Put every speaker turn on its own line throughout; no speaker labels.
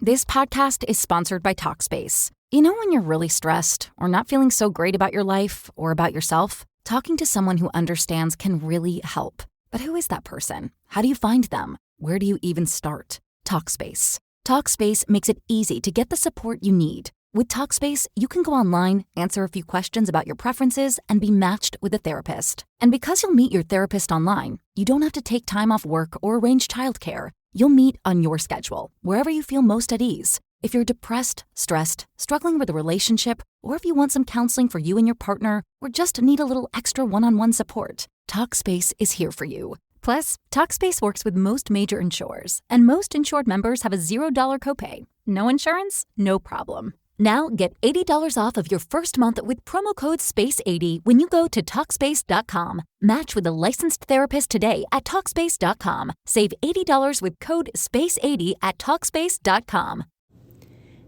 This podcast is sponsored by Talkspace. You know when you're really stressed or not feeling so great about your life or about yourself? Talking to someone who understands can really help. But who is that person? How do you find them? Where do you even start? Talkspace. Talkspace makes it easy to get the support you need. With Talkspace, you can go online, answer a few questions about your preferences, and be matched with a therapist. And because you'll meet your therapist online, you don't have to take time off work or arrange childcare. You'll meet on your schedule, wherever you feel most at ease. If you're depressed, stressed, struggling with a relationship, or if you want some counseling for you and your partner, or just need a little extra one-on-one support, Talkspace is here for you. Plus, Talkspace works with most major insurers, and most insured members have a $0 copay. No insurance? No problem. Now get $80 off of your first month with promo code SPACE80 when you go to Talkspace.com. Match with a licensed therapist today at Talkspace.com. Save $80 with code SPACE80 at Talkspace.com.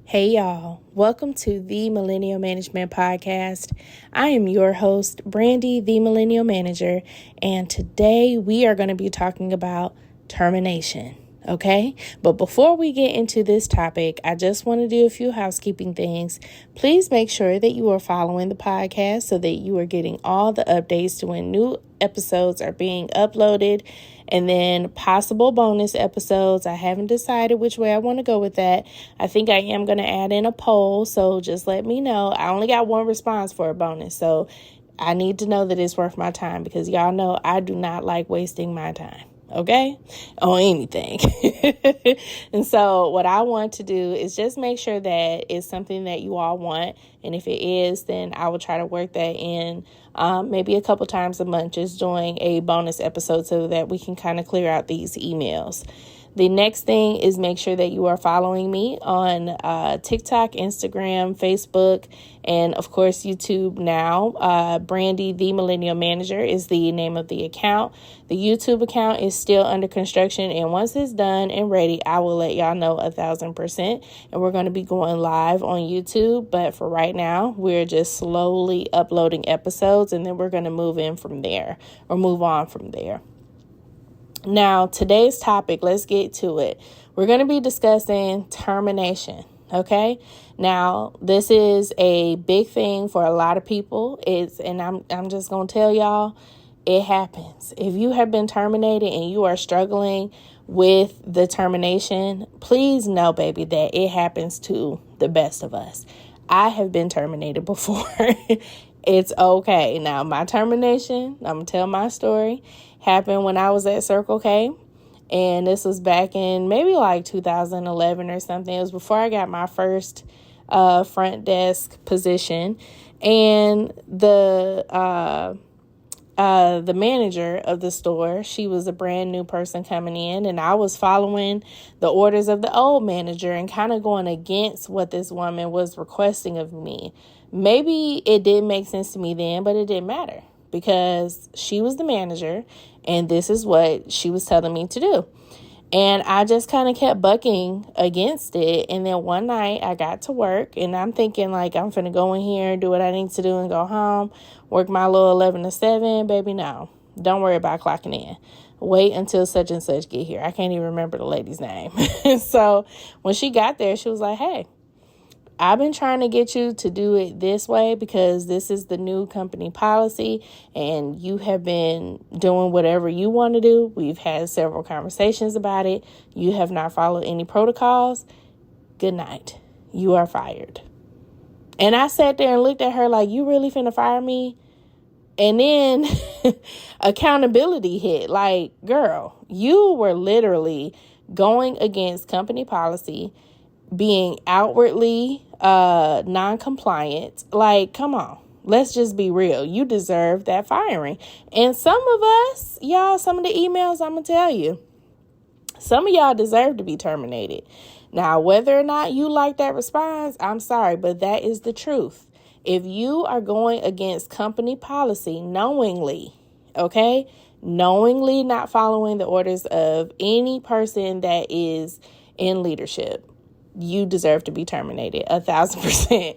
Hey y'all, welcome to the Millennial Management Podcast. I am your host, Brandy, the Millennial Manager, and today we are going to be talking about termination. Okay, but before we get into this topic, I just want to do a few housekeeping things. Please make sure that you are following the podcast so that you are getting all the updates to when new episodes are being uploaded, and then possible bonus episodes. I haven't decided which way I want to go with that. I think I am going to add in a poll, so just let me know. I only got one response for a bonus, so I need to know that it's worth my time, because y'all know I do not like wasting my time. Okay, on anything. And so what I want to do is just make sure that it's something that you all want. And if it is, then I will try to work that in maybe a couple times a month, just doing a bonus episode so that we can kind of clear out these emails. The next thing is make sure that you are following me on TikTok, Instagram, Facebook, and of course YouTube now. Brandy, the Millennial Manager is the name of the account. The YouTube account is still under construction, and once it's done and ready, I will let y'all know 1,000%. And we're going to be going live on YouTube, but for right now, we're just slowly uploading episodes, and then we're going to move on from there. Now, today's topic, let's get to it. We're going to be discussing termination, okay? Now, this is a big thing for a lot of people. I'm just going to tell y'all, it happens. If you have been terminated and you are struggling with the termination, please know, baby, that it happens to the best of us. I have been terminated before. It's okay. Now, my termination, I'm going to tell my story, happened when I was at Circle K. And this was back in maybe like 2011 or something. It was before I got my first front desk position. And the manager of the store, she was a brand new person coming in, and I was following the orders of the old manager and kind of going against what this woman was requesting of me. Maybe it didn't make sense to me then, but it didn't matter because she was the manager and this is what she was telling me to do. And I just kind of kept bucking against it. And then one night I got to work and I'm thinking like, I'm finna go in here, do what I need to do and go home, work my little 11 to 7. Baby, no, don't worry about clocking in. Wait until such and such get here. I can't even remember the lady's name. So when she got there, she was like, hey, I've been trying to get you to do it this way because this is the new company policy and you have been doing whatever you want to do. We've had several conversations about it. You have not followed any protocols. Good night. You are fired. And I sat there and looked at her like, you really finna fire me? And then accountability hit. Like, girl, you were literally going against company policy, being outwardly non-compliant. Like, come on, let's just be real. You deserve that firing. And some of us, y'all, some of the emails, I'm gonna tell you, some of y'all deserve to be terminated. Now, whether or not you like that response, I'm sorry, but that is the truth. If you are going against company policy knowingly, okay, knowingly not following the orders of any person that is in leadership, you deserve to be terminated 1,000%.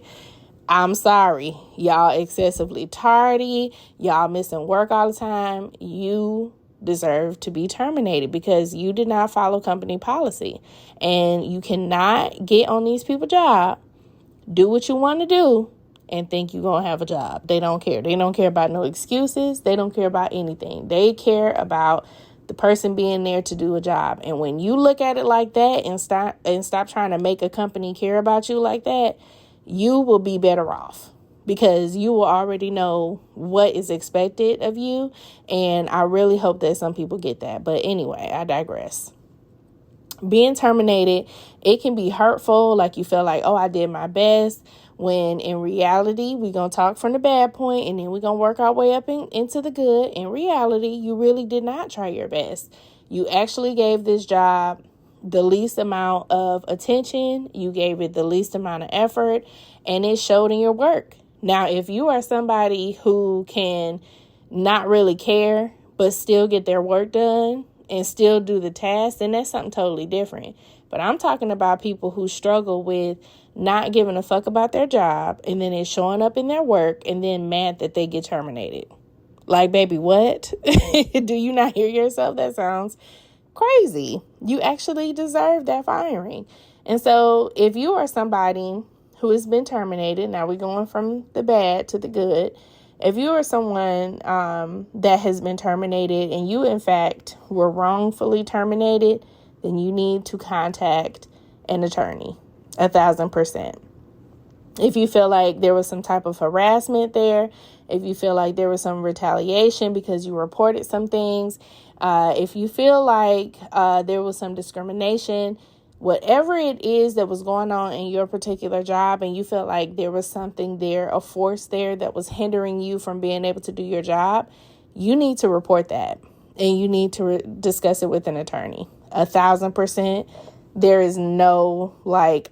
I'm sorry. Y'all excessively tardy. Y'all missing work all the time. You deserve to be terminated because you did not follow company policy. And you cannot get on these people's job, do what you want to do, and think you're going to have a job. They don't care. They don't care about no excuses. They don't care about anything. They care about the person being there to do a job. And when you look at it like that and stop trying to make a company care about you like that, you will be better off because you will already know what is expected of you. And I really hope that some people get that. But anyway, I digress. Being terminated, it can be hurtful. Like you feel like, oh, I did my best. When in reality, we're going to talk from the bad point and then we're going to work our way up into the good. In reality, you really did not try your best. You actually gave this job the least amount of attention. You gave it the least amount of effort, and it showed in your work. Now, if you are somebody who can not really care, but still get their work done and still do the task, then that's something totally different. But I'm talking about people who struggle with not giving a fuck about their job, and then it's showing up in their work, and then mad that they get terminated. Like, baby, what? Do you not hear yourself? That sounds crazy. You actually deserve that firing. And so if you are somebody who has been terminated, now we're going from the bad to the good. If you are someone that has been terminated and you, in fact, were wrongfully terminated, then you need to contact an attorney, 1,000%. If you feel like there was some type of harassment there, if you feel like there was some retaliation because you reported some things, if you feel like there was some discrimination, whatever it is that was going on in your particular job, and you feel like there was something there, a force there that was hindering you from being able to do your job, you need to report that, and you need to discuss it with an attorney. 1,000%. There is no,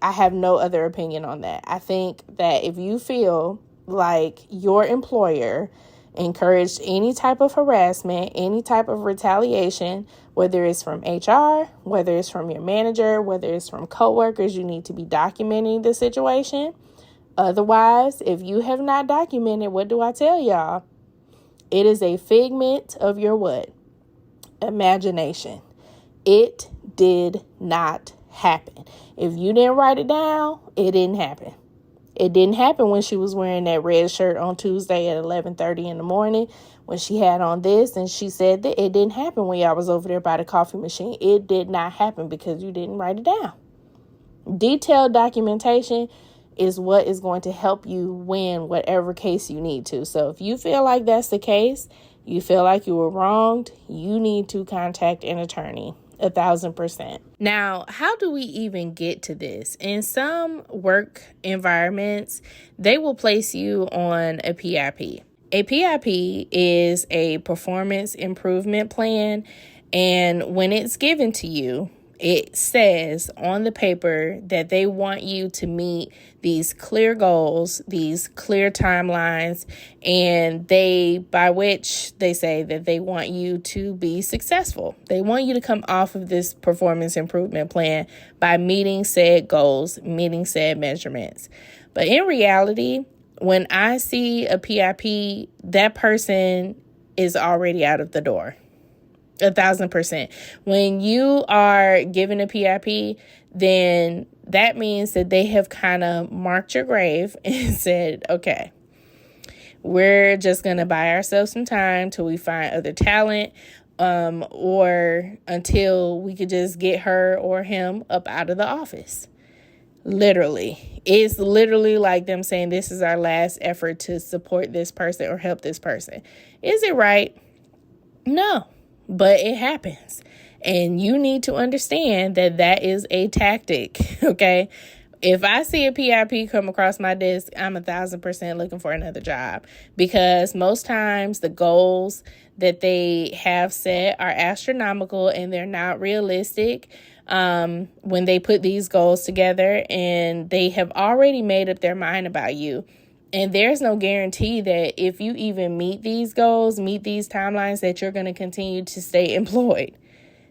I have no other opinion on that. I think that if you feel like your employer encouraged any type of harassment, any type of retaliation, whether it's from HR, whether it's from your manager, whether it's from coworkers, you need to be documenting the situation. Otherwise, if you have not documented, what do I tell y'all? It is a figment of your what? Imagination. It did not happen. If you didn't write it down, it didn't happen. It didn't happen when she was wearing that red shirt on Tuesday at 11:30 in the morning, when she had on this and she said that. It didn't happen when y'all was over there by the coffee machine. It did not happen because you didn't write it down. Detailed documentation is what is going to help you win whatever case you need to. So if you feel like that's the case, you feel like you were wronged, you need to contact an attorney. 1,000%. Now, how do we even get to this? In some work environments, they will place you on a PIP. A PIP is a performance improvement plan, and when it's given to you, it says on the paper that they want you to meet these clear goals, these clear timelines, and by which they say that they want you to be successful. They want you to come off of this performance improvement plan by meeting said goals, meeting said measurements. But in reality, when I see a PIP, that person is already out of the door. 1,000%. When you are given a PIP, then that means that they have kind of marked your grave and said, okay, we're just going to buy ourselves some time till we find other talent, or until we could just get her or him up out of the office. Literally. It's literally like them saying, this is our last effort to support this person or help this person. Is it right? No. But it happens, and you need to understand that that is a tactic, okay? If I see a PIP come across my desk, I'm 1,000% looking for another job, because most times the goals that they have set are astronomical and they're not realistic when they put these goals together, and they have already made up their mind about you. And there's no guarantee that if you even meet these goals, meet these timelines, that you're going to continue to stay employed.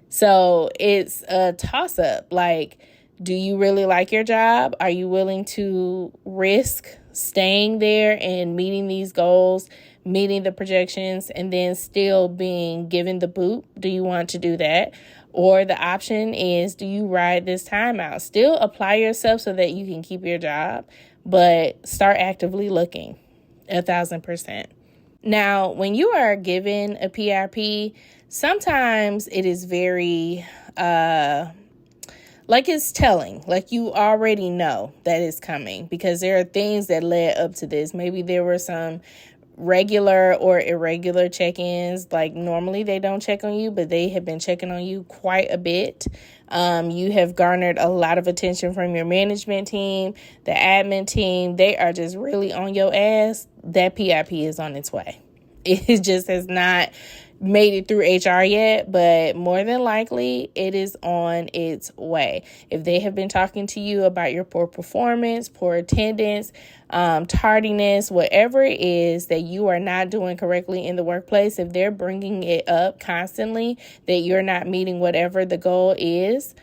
So it's a toss-up. Like, do you really like your job? Are you willing to risk staying there and meeting these goals, meeting the projections, and then still being given the boot? Do you want to do that? Or the option is, do you ride this time out? Still apply yourself so that you can keep your job, but start actively looking 1,000%. Now, when you are given a PIP, sometimes it is very, it's telling, like you already know that it's coming because there are things that led up to this. Maybe there were some regular or irregular check-ins. Like normally they don't check on you, but they have been checking on you quite a bit. You have garnered a lot of attention from your management team, the admin team. They are just really on your ass. That PIP is on its way. It just has not made it through HR yet, but more than likely it is on its way. If they have been talking to you about your poor performance, poor attendance, tardiness, whatever it is that you are not doing correctly in the workplace, if they're bringing it up constantly that you're not meeting whatever the goal is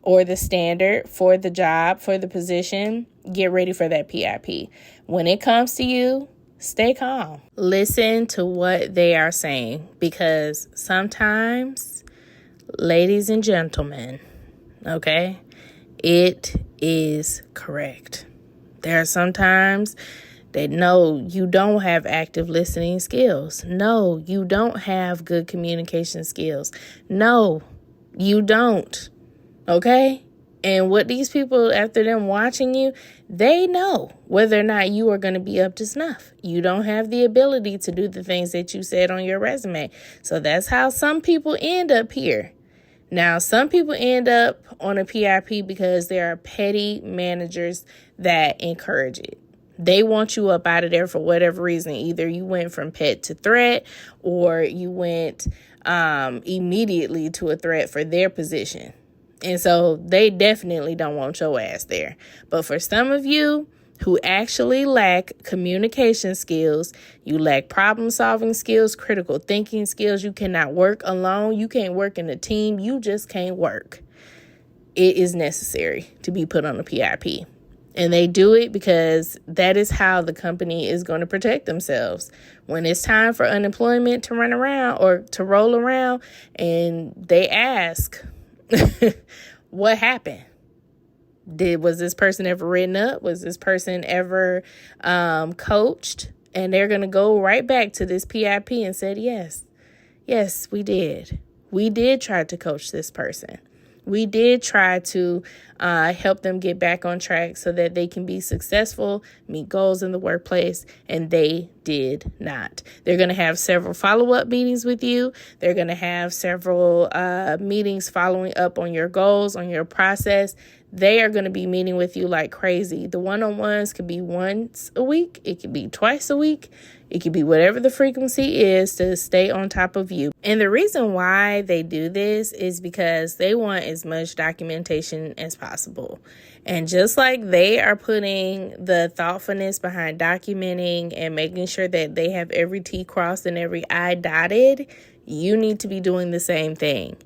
or the standard for the job, for the position, get ready for that PIP. When it comes to you, stay calm. Listen to what they are saying, because sometimes, ladies and gentlemen, okay, it is correct. There are some times that no, you don't have active listening skills. No, you don't have good communication skills. No, you don't. Okay? And what these people, after them watching you, they know whether or not you are going to be up to snuff. You don't have the ability to do the things that you said on your resume. So that's how some people end up here. Now, some people end up on a PIP because there are petty managers that encourage it. They want you up out of there for whatever reason. Either you went from pet to threat, or you went immediately to a threat for their position. And so they definitely don't want your ass there. But for some of you who actually lack communication skills, you lack problem solving skills, critical thinking skills, you cannot work alone, you can't work in a team, you just can't work. It is necessary to be put on a PIP. And they do it because that is how the company is going to protect themselves. When it's time for unemployment to run around or to roll around and they ask, what happened? Was this person ever written up? Was this person ever coached? And they're going to go right back to this PIP and said, yes, we did. We did try to coach this person. We did try to help them get back on track so that they can be successful, meet goals in the workplace, and they did not. They're going to have several follow-up meetings with you. They're going to have several meetings following up on your goals, on your process. They are going to be meeting with you like crazy. The one-on-ones could be once a week. It could be twice a week. It could be whatever the frequency is to stay on top of you. And the reason why they do this is because they want as much documentation as possible. And just like they are putting the thoughtfulness behind documenting and making sure that they have every T crossed and every I dotted, you need to be doing the same thing.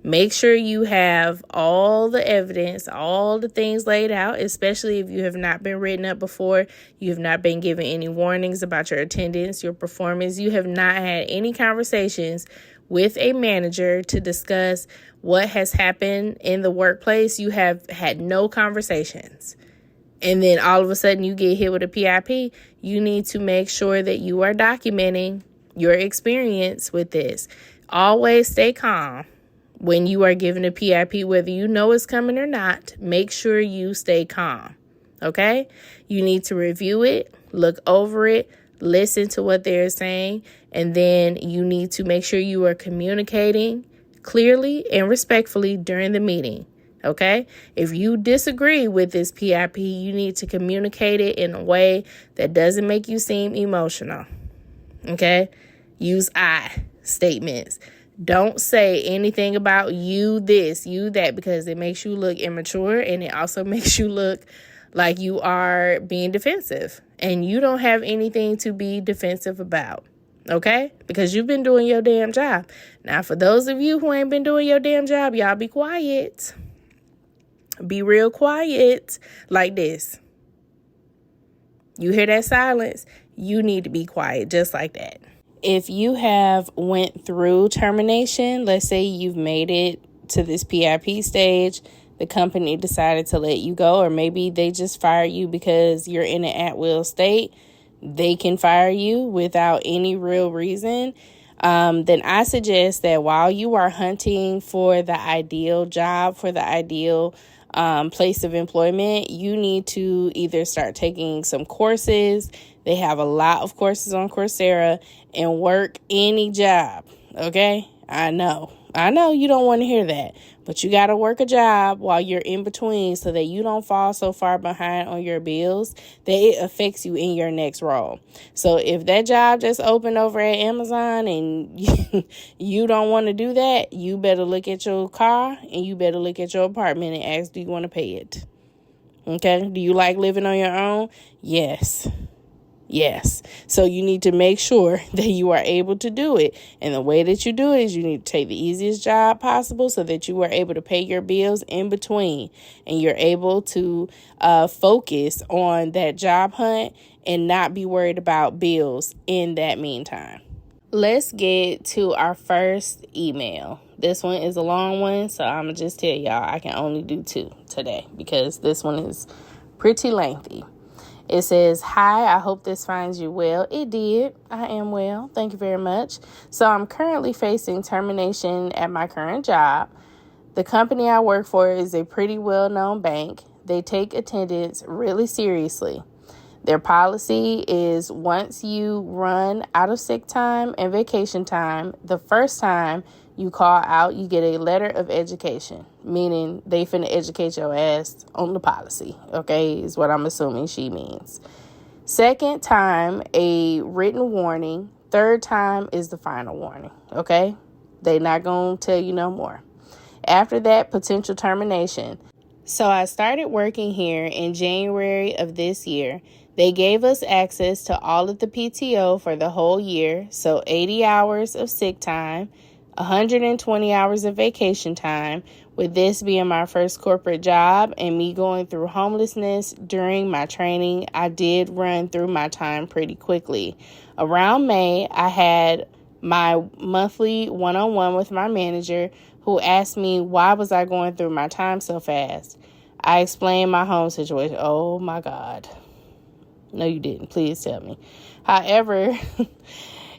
Make sure you have all the evidence, all the things laid out, especially if you have not been written up before, you have not been given any warnings about your attendance, your performance, you have not had any conversations with a manager to discuss what has happened in the workplace. You have had no conversations. And then all of a sudden you get hit with a PIP. You need to make sure that you are documenting your experience with this. Always stay calm. When you are given a PIP, whether you know it's coming or not, make sure you stay calm, okay? You need to review it, look over it, listen to what they're saying, and then you need to make sure you are communicating clearly and respectfully during the meeting, okay? If you disagree with this PIP, you need to communicate it in a way that doesn't make you seem emotional, okay? Use I statements. Don't say anything about you this, you that, because it makes you look immature and it also makes you look like you are being defensive. And you don't have anything to be defensive about, okay? Because you've been doing your damn job. Now, for those of you who ain't been doing your damn job, y'all be quiet. Be real quiet like this. You hear that silence? You need to be quiet, just like that. If you have went through termination, let's say you've made it to this PIP stage, the company decided to let you go, or maybe they just fired you because you're in an at-will state, they can fire you without any real reason. Then I suggest that while you are hunting for the ideal job, for the ideal place of employment, you need to either start taking some courses. They have a lot of courses on Coursera, and work any job. Okay? I know you don't want to hear that, but you got to work a job while you're in between so that you don't fall so far behind on your bills that it affects you in your next role. So if that job just opened over at Amazon and you don't want to do that, you better look at your car and you better look at your apartment and ask, do you want to pay it? Okay? Do you like living on your own? Yes. So you need to make sure that you are able to do it. And the way that you do it is you need to take the easiest job possible so that you are able to pay your bills in between. And you're able to focus on that job hunt and not be worried about bills in that meantime. Let's get to our first email. This one is a long one, so I'm going to just tell y'all I can only do 2 today because this one is pretty lengthy. It says, "Hi, I hope this finds you well." It did. I am well. Thank you very much. So I'm currently facing termination at my current job. The company I work for is a pretty well-known bank. They take attendance really seriously. Their policy is once you run out of sick time and vacation time, the first time you call out, you get a letter of education, meaning they finna educate your ass on the policy, okay, is what I'm assuming she means. Second time, a written warning. Third time is the final warning, okay? They not gonna tell you no more. After that, potential termination. So I started working here in January of this year. They gave us access to all of the PTO for the whole year, so 80 hours of sick time, 120 hours of vacation time, with this being my first corporate job and me going through homelessness during my training. I did run through my time pretty quickly. Around May, I had my monthly one-on-one with my manager, who asked me why was I going through my time so fast. I explained my home situation. Oh my God. No, you didn't. Please tell me. However,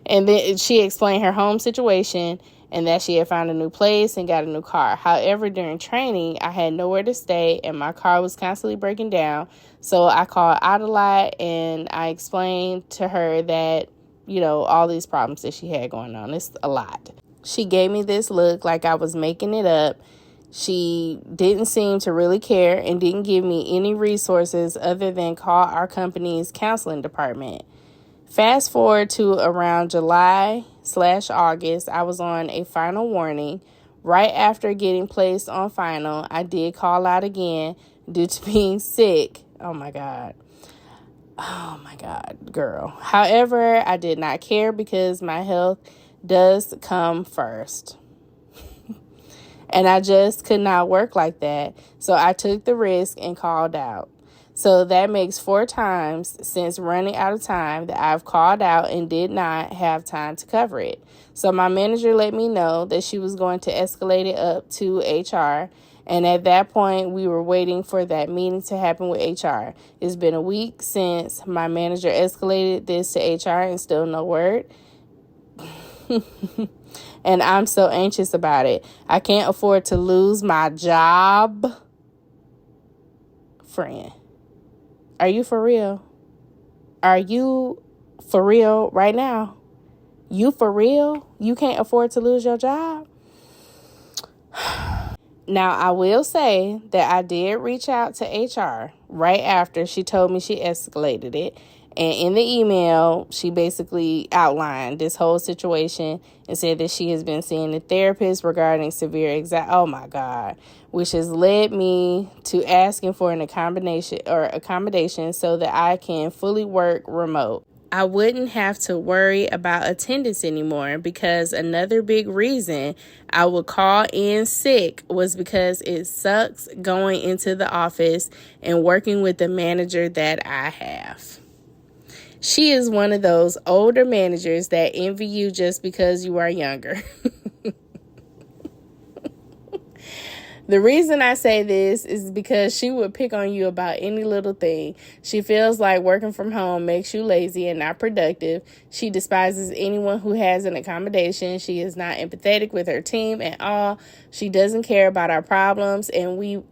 and then she explained her home situation and that she had found a new place and got a new car. However, during training, I had nowhere to stay and my car was constantly breaking down. So I called out a lot and I explained to her that, all these problems that she had going on. It's a lot. She gave me this look like I was making it up. She didn't seem to really care and didn't give me any resources other than call our company's counseling department. Fast forward to around July/August, I was on a final warning. Right after getting placed on final, I did call out again due to being sick. Oh my God, girl. However, I did not care because my health does come first. And I just could not work like that. So I took the risk and called out. So that makes 4 times since running out of time that I've called out and did not have time to cover it. So my manager let me know that she was going to escalate it up to HR. And at that point, we were waiting for that meeting to happen with HR. It's been a week since my manager escalated this to HR and still no word. And I'm so anxious about it. I can't afford to lose my job. Friend, are you for real? Are you for real right now? You for real? You can't afford to lose your job? Now, I will say that I did reach out to HR right after she told me she escalated it. And in the email, she basically outlined this whole situation and said that she has been seeing a therapist regarding severe anxiety. Oh my God, which has led me to asking for an accommodation so that I can fully work remote. I wouldn't have to worry about attendance anymore because another big reason I would call in sick was because it sucks going into the office and working with the manager that I have. She is one of those older managers that envy you just because you are younger. The reason I say this is because she would pick on you about any little thing. She feels like working from home makes you lazy and not productive. She despises anyone who has an accommodation. She is not empathetic with her team at all. She doesn't care about our problems and we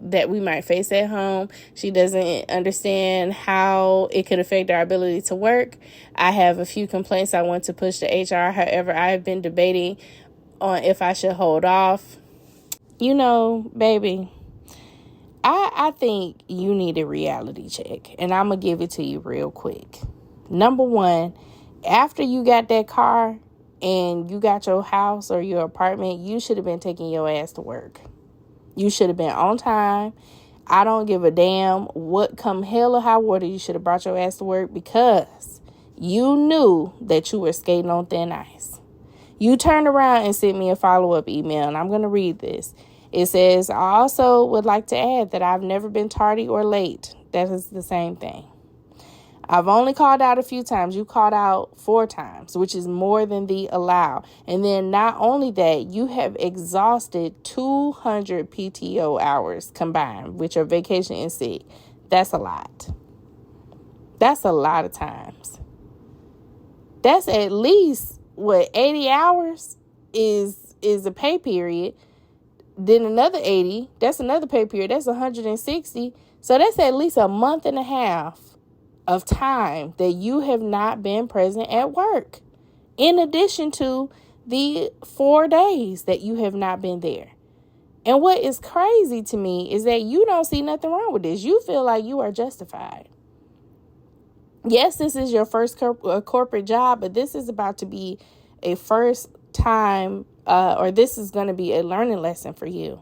might face at home. She doesn't understand how it could affect our ability to work. I have a few complaints I want to push to HR. However, I have been debating on if I should hold off. You know, baby, I think you need a reality check, and I'm going to give it to you real quick. Number one, after you got that car and you got your house or your apartment, you should have been taking your ass to work. You should have been on time. I don't give a damn what come hell or high water, you should have brought your ass to work because you knew that you were skating on thin ice. You turned around and sent me a follow-up email, and I'm going to read this. It says, I also would like to add that I've never been tardy or late. That is the same thing. I've only called out a few times. You called out 4 times, which is more than the allow. And then not only that, you have exhausted 200 PTO hours combined with your vacation and sick. That's a lot. That's a lot of times. That's at least, 80 hours is a pay period. Then another 80, that's another pay period. That's 160. So that's at least a month and a half of time that you have not been present at work. In addition to the 4 days that you have not been there. And what is crazy to me is that you don't see nothing wrong with this. You feel like you are justified. Yes, this is your first corporate job, but this is about to be a first time or this is going to be a learning lesson for you.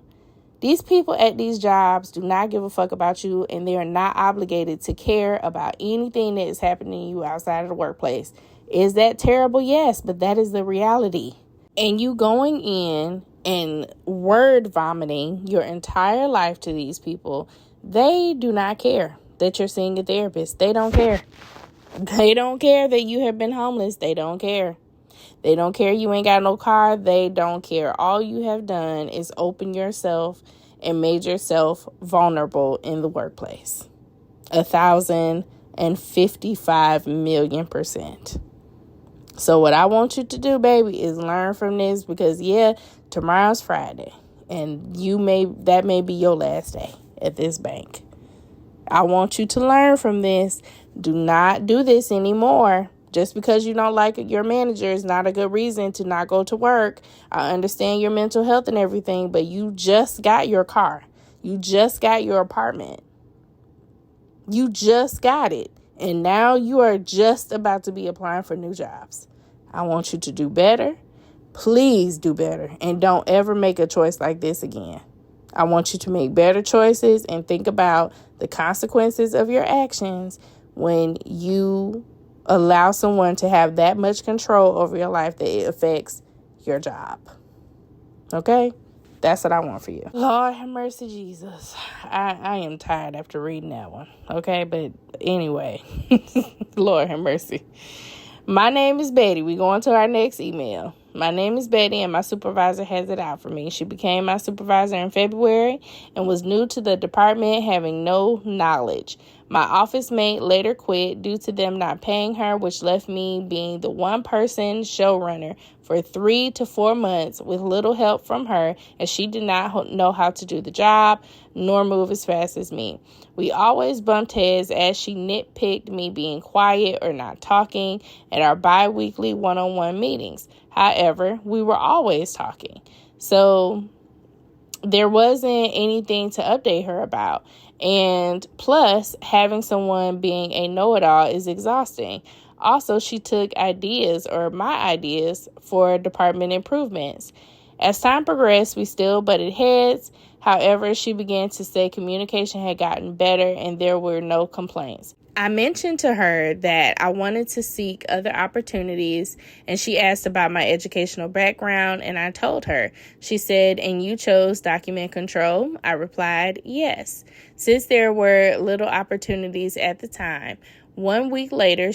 These people at these jobs do not give a fuck about you, and they are not obligated to care about anything that is happening to you outside of the workplace. Is that terrible? Yes, but that is the reality. And you going in and word vomiting your entire life to these people, they do not care that you're seeing a therapist. They don't care. They don't care that you have been homeless. They don't care. They don't care you ain't got no car. They don't care. All you have done is open yourself and made yourself vulnerable in the workplace. 1,055,000,000%. So what I want you to do, baby, is learn from this because, tomorrow's Friday. And that may be your last day at this bank. I want you to learn from this. Do not do this anymore. Just because you don't like your manager is not a good reason to not go to work. I understand your mental health and everything, but you just got your car. You just got your apartment. You just got it. And now you are just about to be applying for new jobs. I want you to do better. Please do better. And don't ever make a choice like this again. I want you to make better choices and think about the consequences of your actions when you allow someone to have that much control over your life that it affects your job. Okay? That's what I want for you. Lord have mercy, Jesus. I am tired after reading that one. Okay? But anyway, Lord have mercy. My name is Betty. We go on to our next email. My name is Betty, and my supervisor has it out for me. She became my supervisor in February and was new to the department, having no knowledge. My office mate later quit due to them not paying her, which left me being the one-person showrunner for 3 to 4 months with little help from her, as she did not know how to do the job nor move as fast as me. We always bumped heads as she nitpicked me being quiet or not talking at our bi-weekly one-on-one meetings. However, we were always talking. So there wasn't anything to update her about. And plus, having someone being a know-it-all is exhausting. Also, she took my ideas for department improvements. As time progressed, we still butted heads. However, she began to say communication had gotten better and there were no complaints. I mentioned to her that I wanted to seek other opportunities, and she asked about my educational background, and I told her. She said, "And you chose document control?" I replied, "Yes." since there were little opportunities at the time. 1 week later,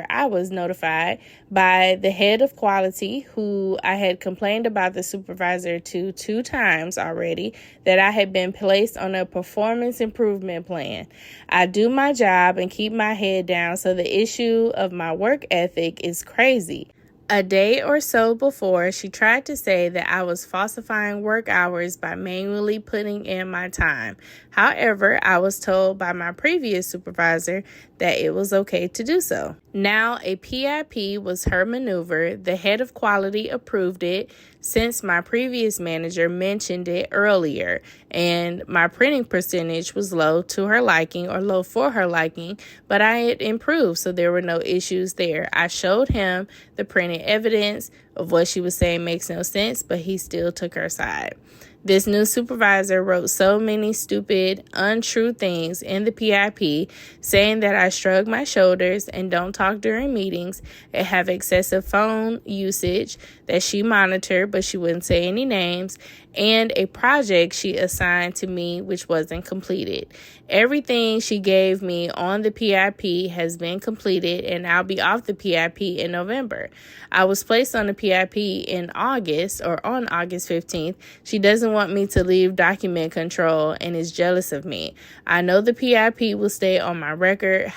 I was notified by the head of quality, who I had complained about the supervisor to 2 times already, that I had been placed on a performance improvement plan. I do my job and keep my head down, so the issue of my work ethic is crazy. A day or so before, she tried to say that I was falsifying work hours by manually putting in my time. However, I was told by my previous supervisor that it was okay to do so. Now, a PIP was her maneuver. The head of quality approved it since my previous manager mentioned it earlier, and my printing percentage was low to her liking, or low for her liking, but I had improved, so there were no issues there. I showed him the printed evidence of what she was saying makes no sense, but he still took her side. This new supervisor wrote so many stupid, untrue things in the PIP, saying that I shrug my shoulders and don't talk during meetings and have excessive phone usage that she monitored, but she wouldn't say any names, and a project she assigned to me which wasn't completed. Everything she gave me on the PIP has been completed, and I'll be off the PIP in November. I was placed on the PIP in August, or on August 15th. She doesn't want me to leave document control and is jealous of me. I know the PIP will stay on my record.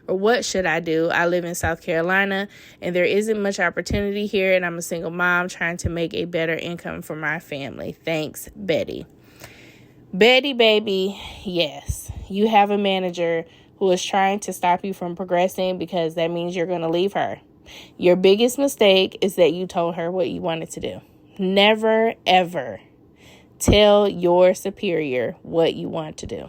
What should I do? I live in South Carolina, and there isn't much opportunity here, and I'm a single mom trying to make a better income for my family. Thanks, Betty. Betty, baby, yes, you have a manager who is trying to stop you from progressing, because that means you're going to leave her. Your biggest mistake is that you told her what you wanted to do. Never, ever tell your superior what you want to do.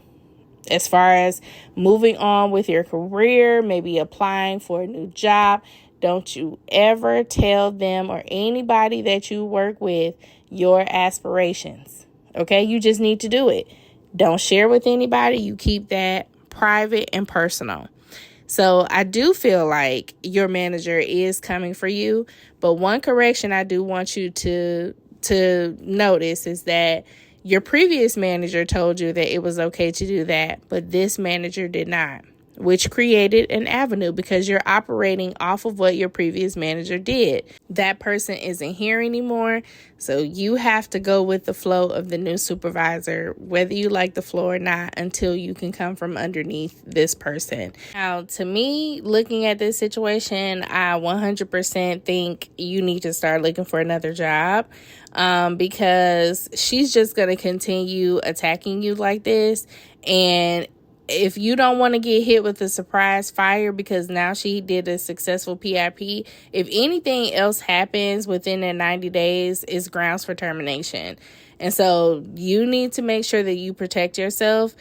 As far as moving on with your career, maybe applying for a new job, don't you ever tell them or anybody that you work with your aspirations. Okay? You just need to do it. Don't share with anybody. You keep that private and personal. So I do feel like your manager is coming for you. But one correction I do want you to notice is that your previous manager told you that it was okay to do that, but this manager did not, which created an avenue because you're operating off of what your previous manager did. That person isn't here anymore, so you have to go with the flow of the new supervisor, whether you like the flow or not, until you can come from underneath this person. Now, to me, looking at this situation, I 100% think you need to start looking for another job, because she's just going to continue attacking you like this. And if you don't want to get hit with a surprise fire because now she did a successful PIP, if anything else happens within the 90 days, it's grounds for termination. And so you need to make sure that you protect yourself,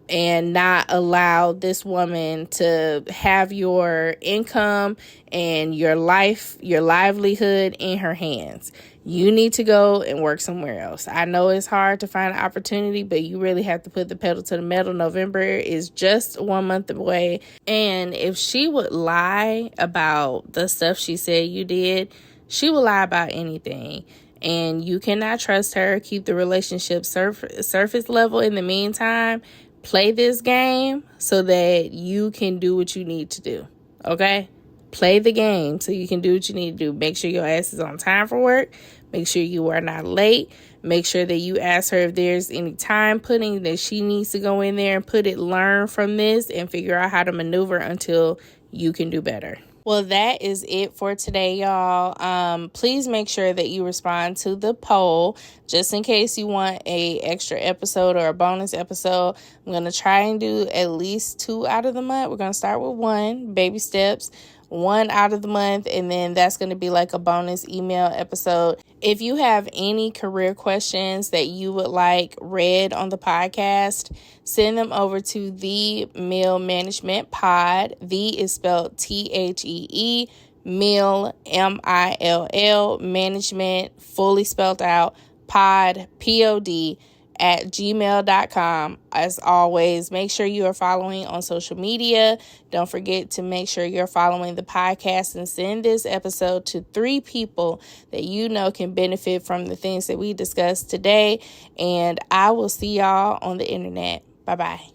and not allow this woman to have your income and your life, your livelihood in her hands. You need to go and work somewhere else. I know it's hard to find an opportunity, but you really have to put the pedal to the metal. November is just 1 month away. And if she would lie about the stuff she said you did, she will lie about anything. And you cannot trust her. Keep the relationship surface level in the meantime. Play this game so that you can do what you need to do. Okay? Play the game so you can do what you need to do. Make sure your ass is on time for work. Make sure you are not late. Make sure that you ask her if there's any time putting that she needs to go in there and put it, learn from this, and figure out how to maneuver until you can do better. Well, that is it for today, y'all. Please make sure that you respond to the poll just in case you want a extra episode or a bonus episode. I'm going to try and do at least 2 out of the month. We're going to start with 1, baby steps, 1 out of the month, and then that's going to be like a bonus email episode. If you have any career questions that you would like read on the podcast, send them over to the Mill Management Pod. The is spelled THEE, Mill, MILL, Management, fully spelled out, Pod, POD, gmail.com. As always, make sure you are following on social media. Don't forget to make sure you're following the podcast and send this episode to 3 people that you know can benefit from the things that we discussed today. And I will see y'all on the internet. Bye-bye.